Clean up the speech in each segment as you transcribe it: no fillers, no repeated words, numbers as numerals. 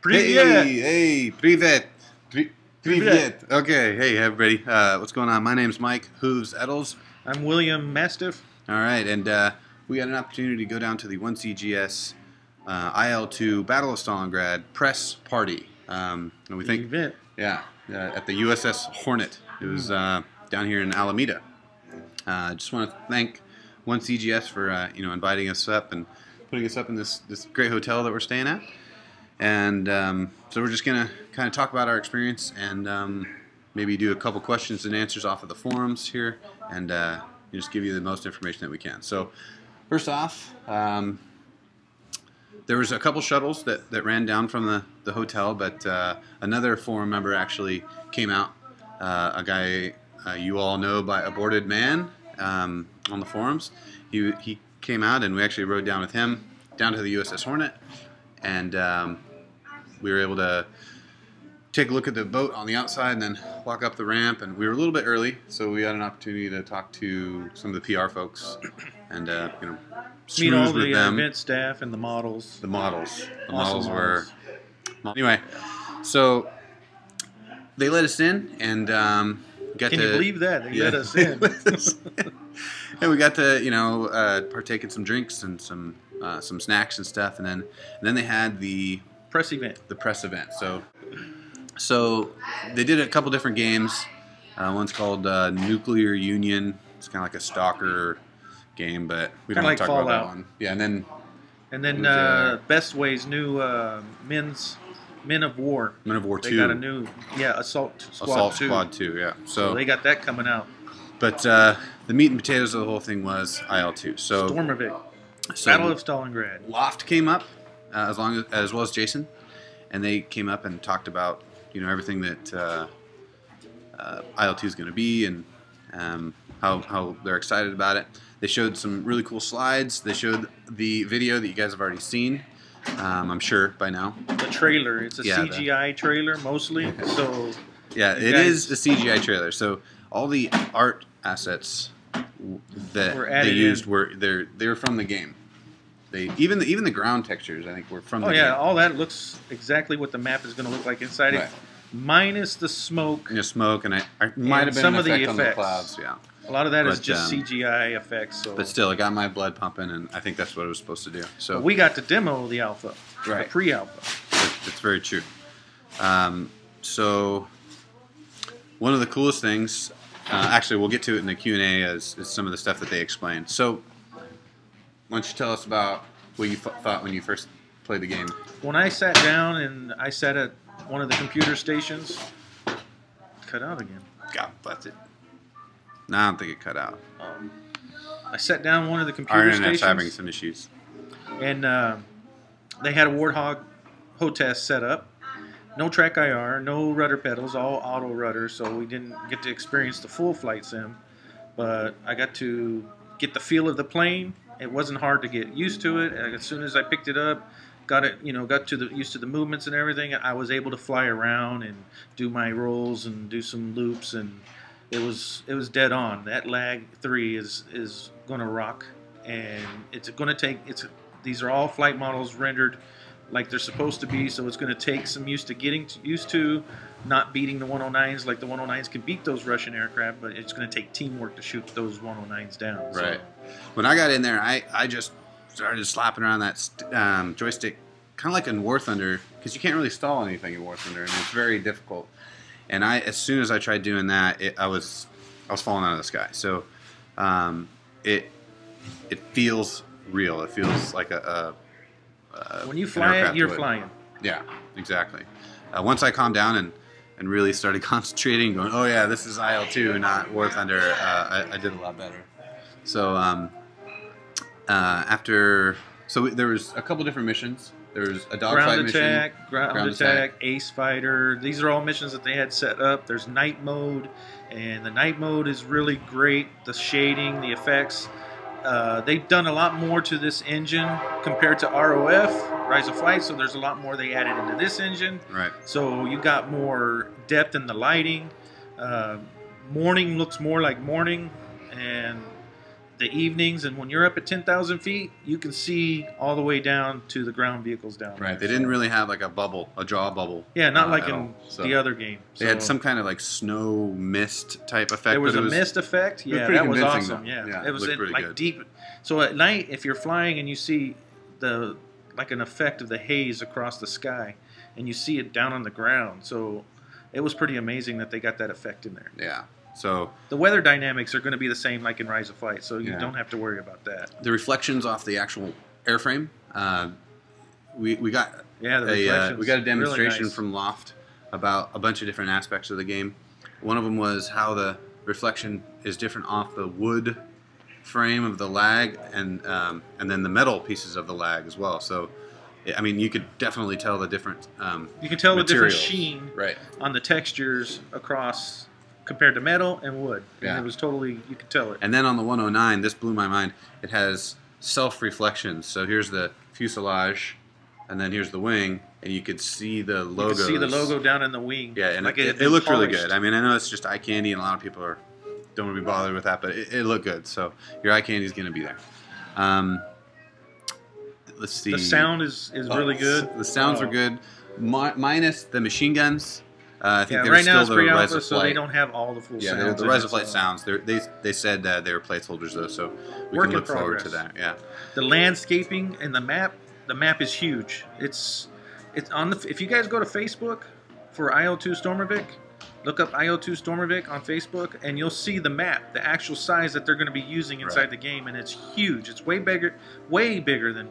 Привет! Hey, privet. Privet. Okay, hey everybody. What's going on? My name's Mike Hooves Eddles. I'm William Mastiff. All right, and we had an opportunity to go down to the 1CGS IL2 Battle of Stalingrad press party. And we think, Event. yeah, at the USS Hornet. It was down here in Alameda. Just want to thank 1CGS for inviting us up and putting us up in this great hotel that we're staying at. And so we're just going to kind of talk about our experience and maybe do a couple questions and answers off of the forums here and just give you the most information that we can. So first off, there was a couple shuttles that ran down from the hotel, but another forum member actually came out, a guy you all know by Aborted Man on the forums. He came out and we actually rode down with him down to the USS Hornet, and we were able to take a look at the boat on the outside and then walk up the ramp. And we were a little bit early, so we had an opportunity to talk to some of the PR folks and Meet all with the them. event staff and the models. The models. The Awesome models were... Anyway, so they let us in and got Can to... you believe that? They let us in. And we got to, partake in some drinks and some snacks and stuff. And then they had the Press event. the press event. So they did a couple different games. One's called Nuclear Union. It's kind of like a stalker game, but we don't Kinda want to like talk about that Fallout. one. Yeah, and then And then Best Way's new Men of War. Men of War They 2. got a new Assault Squad Assault 2. Squad 2, yeah. So they got that coming out. But the meat and potatoes of the whole thing was IL2. So Stormovik. so Battle of Stalingrad. Loft came up as well as Jason, and they came up and talked about everything that IL2 is going to be and how they're excited about it. They showed some really cool slides. They showed the video that you guys have already seen, I'm sure by now. The trailer. It's a Yeah, CGI trailer mostly. So Yeah, it is a CGI trailer. So all the art assets that Were they added used in. they're from the game. Even the ground textures I think were from the oh game. yeah, all that looks exactly what the map is going to look like inside Right. it, minus the smoke. Smoke and I might have been some an of the effect on the effects. clouds. Yeah. A lot of that is But, just CGI effects. So But still, it got my blood pumping, and I think that's what it was supposed to do. So But we got to demo the alpha, Right. the pre-alpha. it's very true. So one of the coolest things, actually, we'll get to it in the Q&A, is some of the stuff that they explained. So why don't you tell us about what you thought when you first played the game? When I sat down and I sat at one of the computer stations, cut out again. God bless it. No, I don't think it cut out. I sat down one of the Our computer internet's stations, having some issues. and they had a Warthog HOTAS set up. No track IR, no rudder pedals, all auto rudder, so we didn't get to experience the full flight sim. But I got to get the feel of the plane. It wasn't hard to get used to it. And as soon as I picked it up, got used to the movements and everything, I was able to fly around and do my rolls and do some loops, and it was dead on. That Lag 3 is gonna rock, and it's gonna take these are all flight models rendered like they're supposed to be, so it's going to take some used to not beating the 109s like the 109s can beat those Russian aircraft, but it's going to take teamwork to shoot those 109s down. So. Right. When I got in there, I just started slapping around that joystick, kind of like in War Thunder, because you can't really stall anything in War Thunder, and it's very difficult. And as soon as I tried doing that, I was falling out of the sky. So it feels real. It feels like when you fly it, you're would. flying. Yeah, exactly. Once I calmed down and really started concentrating, going, oh yeah, this is IL2, not War Thunder, I did a lot better. So there was a couple different missions. There was a dogfight mission. Ground attack, ace fighter. These are all missions that they had set up. There's night mode, and the night mode is really great. The shading, the effects. They've done a lot more to this engine compared to ROF, Rise of Flight, so there's a lot more they added into this engine. Right. So you got more depth in the lighting. Morning looks more like morning, and the evenings, and when you're up at 10,000 feet, you can see all the way down to the ground vehicles down there. Right. They didn't really have like a bubble, a jaw bubble. Yeah, not like in all. So the other game. they had some kind of like snow mist type effect. There was but a it was, mist effect. Yeah, pretty that was convincing, awesome. though. Yeah. Yeah, It was looked pretty like good. deep. So at night, if you're flying and you see the like an effect of the haze across the sky, and you see it down on the ground, so it was pretty amazing that they got that effect in there. Yeah. So The weather dynamics are going to be the same like in Rise of Flight, so you Yeah. don't have to worry about that. the reflections off the actual airframe, we got Yeah, the we reflections, got a demonstration really nice. from Loft about a bunch of different aspects of the game. One of them was how the reflection is different off the wood frame of the lag and then the metal pieces of the lag as well. So, I mean, you could definitely tell the different You can tell the different materials. sheen Right. on the textures across compared to metal and wood. Yeah. And it was totally, you could tell it. And then on the 109, this blew my mind. It has self-reflections. So here's the fuselage, and then here's the wing, and you could see the You logos. can see the logo down in the wing. Yeah, and like it had looked really polished. good. I mean, I know it's just eye candy, and a lot of people don't want to be bothered with that, but it looked good. So your eye candy is going to be there. Let's see. The sound is really good. The sounds were good, minus the machine guns. I think Yeah, they were right now still it's the Rise pre-alpha, of so they Flight. don't have all the full Yeah, sounds. the in Rise it, of Flight so. sounds. They said they were placeholders though, so we Work can in look forward to progress. that. Yeah. The landscaping and the map is huge. It's on the. If you guys go to Facebook for IO2 Stormovik, look up IO2 Stormovik on Facebook, and you'll see the map, the actual size that they're going to be using inside Right. the game, and it's huge. It's way bigger than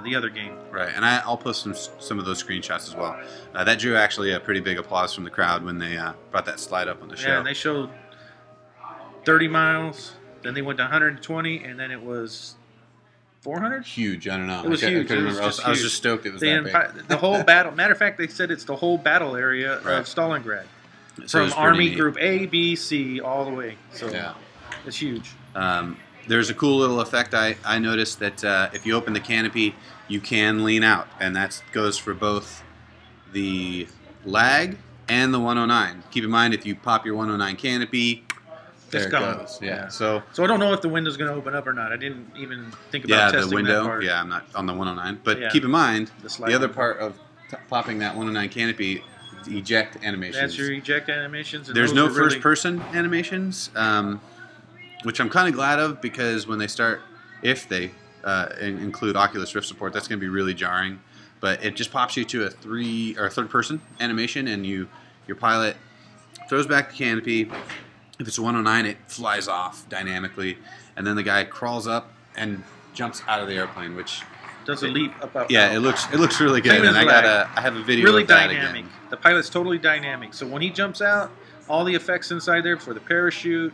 the other game. Right, and I'll post some of those screenshots as well. That drew actually a pretty big applause from the crowd when they brought that slide up on the show. Yeah, and they showed 30 miles, then they went to 120, and then it was 400. Huge. I don't know. It was I huge. couldn't It was remember. just I was huge. just stoked it was The, that big. the whole battle. Matter of fact, they said it's the whole battle area Right. of Stalingrad. So it From was pretty Army neat. Group A, B, C, all the way. So Yeah. it's huge. There's a cool little effect I noticed that if you open the canopy, you can lean out, and that goes for both the lag and the 109. Keep in mind, if you pop your 109 canopy, there It's it gone. goes. Yeah. Yeah. So So I don't know if the window's going to open up or not. I didn't even think about yeah, testing the that window. part. Yeah, I'm not on the 109, but Yeah. keep in mind The slide the other window. part of popping that 109 canopy, the eject animations. That's your eject animations. And There's those no are really- first-person animations, which I'm kind of glad of, because when they start, if they include Oculus Rift support, that's going to be really jarring. But it just pops you to a third-person animation, and your pilot throws back the canopy. If it's a 109, it flies off dynamically, and then the guy crawls up and jumps out of the airplane, which does a leap up. yeah, out. it looks really good. Same as And lag. I have a video really of that dynamic. again. The pilot's totally dynamic. So when he jumps out, all the effects inside there for the parachute,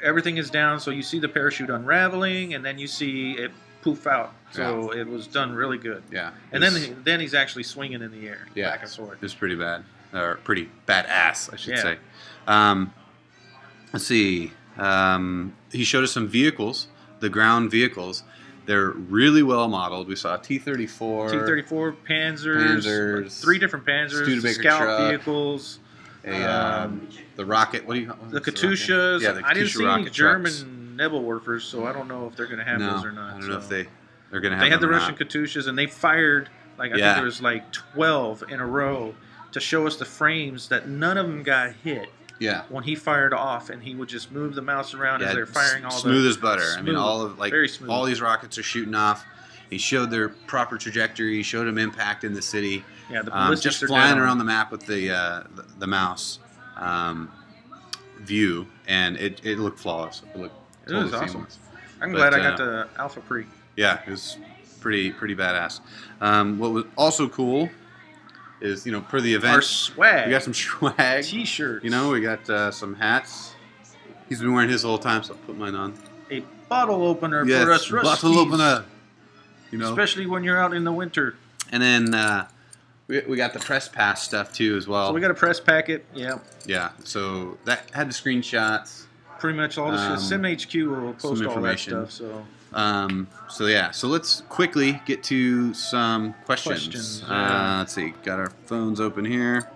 everything is down. So you see the parachute unraveling, and then you see it poof out. So it was done really good. Yeah, And then he's actually swinging in the air Yeah. like a sword. It was pretty bad, or pretty badass, I should Yeah. say. Let's see. He showed us some vehicles, the ground vehicles. They're really well modeled. We saw T-34, T-34 Panzers, 3 different Panzers, Studebaker scout truck, vehicles, the rocket. What do you call the Katyushas. Yeah, the I didn't Katyusha see any rocket trucks. German Nebelwerfers, so I don't know if they're going to have No, those or not. I don't know so. if they're going to have They had the them or Russian not. Katyushas, and they fired, like, I Yeah. think there was like 12 in a row to show us the frames that none of them got hit Yeah. when he fired off, and he would just move the mouse around as Yeah, they're firing all smooth the... as butter. I mean, smooth, all of very smooth. all these rockets are shooting off. He showed their proper trajectory. He showed them impact in the city. Yeah, the ballistics just are flying down. around the map with the mouse view, and it looked flawless. It looked It was totally awesome. seamless. I'm But, glad I got the Alpha Pre. Yeah, it was pretty badass. What was also cool is, per the event, Our swag. we got some swag. T-shirts. We got some hats. He's been wearing his the whole time, so I'll put mine on. A bottle opener Yes, for us bottle Ruskies. opener. Especially when you're out in the winter. And then we got the press pass stuff too as well. So we got a press packet. Yeah. Yeah, so that had the screenshots. Pretty much all this. SimHQ will post all that information. stuff. So So let's quickly get to some questions. Questions, yeah. Let's see, got our phones open here.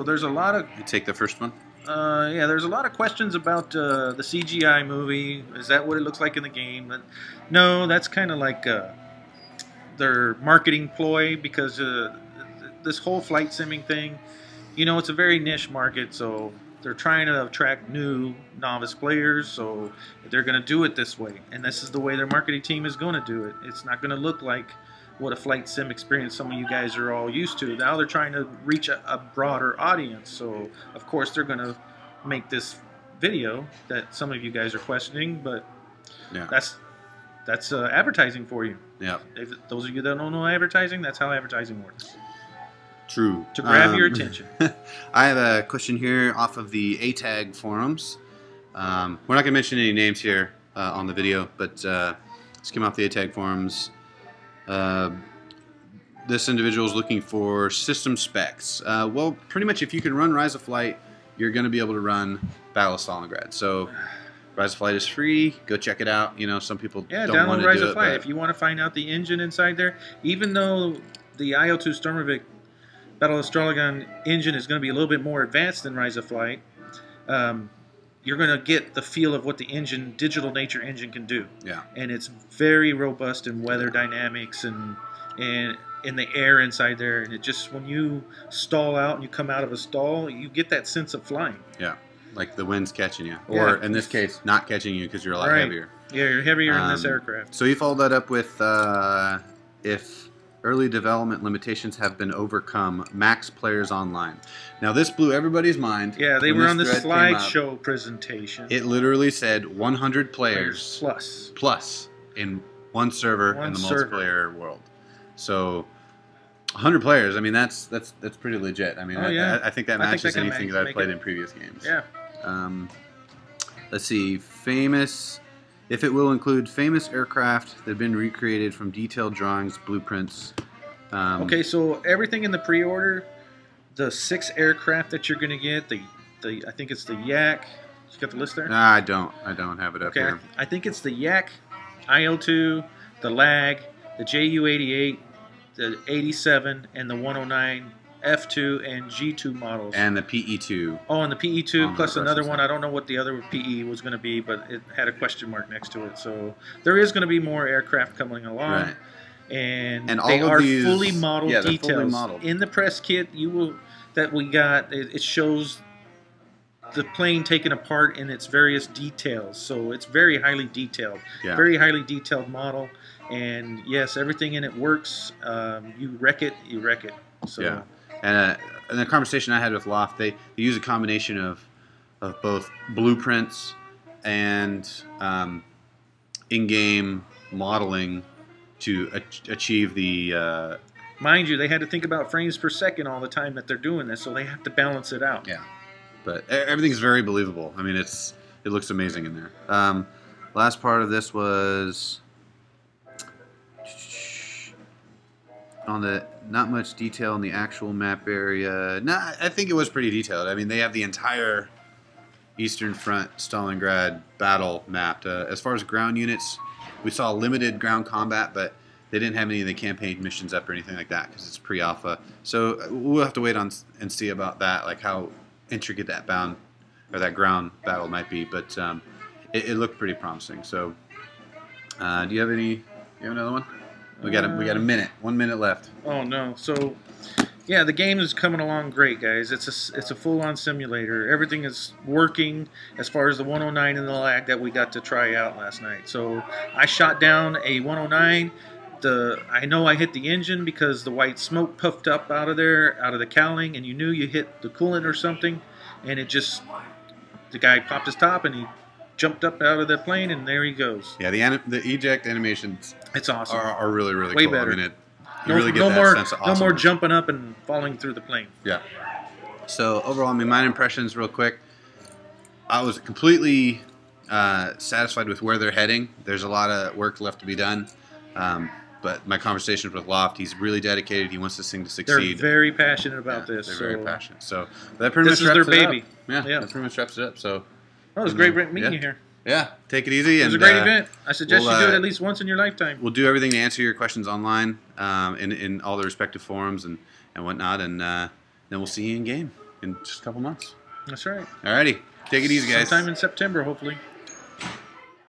there's a lot of... You take the first one. Yeah, there's a lot of questions about the CGI movie. Is that what it looks like in the game? But no, that's kind of like their marketing ploy because this whole flight simming thing, it's a very niche market, so they're trying to attract new novice players, so they're going to do it this way. And this is the way their marketing team is going to do it. It's not going to look like what a flight sim experience some of you guys are all used to. Now they're trying to reach a broader audience, so of course they're going to make this video that some of you guys are questioning, but Yeah. that's advertising for you. Yeah. If those of you that don't know advertising, that's how advertising works. True. To grab your attention. I have a question here off of the ATAG forums. We're not going to mention any names here on the video, but this came off the ATAG forums. This individual is looking for system specs. Well, pretty much if you can run Rise of Flight, you're going to be able to run Battle of Stalingrad. So Rise of Flight is free. Go check it out. Some people don't want download to Rise do of it, Flight. but If you want to find out the engine inside there, even though the IL2 Stormovik Battle of Stalingrad engine is going to be a little bit more advanced than Rise of Flight, you're going to get the feel of what the digital nature engine can do. Yeah. And it's very robust in weather dynamics and in the air inside there. And it just, when you stall out and you come out of a stall, you get that sense of flying. Yeah. Like the wind's catching you. Or in this case, not catching you because you're a lot heavier. Yeah, you're heavier in this aircraft. So you followed that up with if early development limitations have been overcome, max players online. Now this blew everybody's mind. Yeah, they when were on the this thread came up. slideshow presentation. It literally said 100 players plus in one server in the multiplayer world. So 100 players. I mean, that's pretty legit. I mean, I think that matches anything that I've played in previous games. Yeah. Let's see. Famous. If it will include famous aircraft that have been recreated from detailed drawings, blueprints. Okay, so everything in the pre-order, the 6 aircraft that you're going to get, I think it's the Yak. You got the list there? Nah, I don't have it up here. I think it's the Yak, IL2, the Lag, the JU-88, the 87, and the 109 F2 and G2 models. And the PE2. Oh, and the PE2 plus another one. I don't know what the other PE was going to be, but it had a question mark next to it. So there is going to be more aircraft coming along. Right. And they are fully modeled details. Fully modeled. In the press kit that we got, it shows the plane taken apart in its various details. So it's very highly detailed. Yeah. Very highly detailed model. And yes, everything in it works. You wreck it, you wreck it. So. Yeah. And in the conversation I had with Loft, they use a combination of both blueprints and in-game modeling to achieve the... Mind you, they had to think about frames per second all the time that they're doing this, so they have to balance it out. Yeah. But everything's very believable. I mean, it looks amazing in there. Last part of this was... on the not much detail in the actual map area. No, I think it was pretty detailed. I mean, they have the entire Eastern Front Stalingrad battle mapped. As far as ground units, we saw limited ground combat, but they didn't have any of the campaign missions up or anything like that because it's pre-alpha. So we'll have to wait on and see about that, like how intricate that ground battle might be. But it looked pretty promising. So, do you have another one? We got a minute. 1 minute left. Oh no! So, yeah, the game is coming along great, guys. It's a full-on simulator. Everything is working as far as the 109 and the Lag that we got to try out last night. So I shot down a 109. I know I hit the engine because the white smoke puffed up out of the cowling, and you knew you hit the coolant or something, and the guy popped his top and he jumped up out of the plane, and there he goes. Yeah, the eject animations. It's awesome. Are really, really way cool. better. I mean, you really get that sense of awesomeness. No more jumping up and falling through the plane. Yeah. So overall, I mean, my impressions, real quick. I was completely satisfied with where they're heading. There's a lot of work left to be done. But my conversations with Loft, he's really dedicated. He wants this thing to succeed. They're very passionate about this. They're very passionate. So that pretty much wraps it up. This is their baby. Yeah, that pretty much wraps it up. So. Well, it was great meeting you here. Yeah, take it easy. It was a great event. I suggest you do it at least once in your lifetime. We'll do everything to answer your questions online in all the respective forums and whatnot, and then we'll see you in game in just a couple months. That's right. Alrighty, take it easy, guys. Sometime in September, hopefully.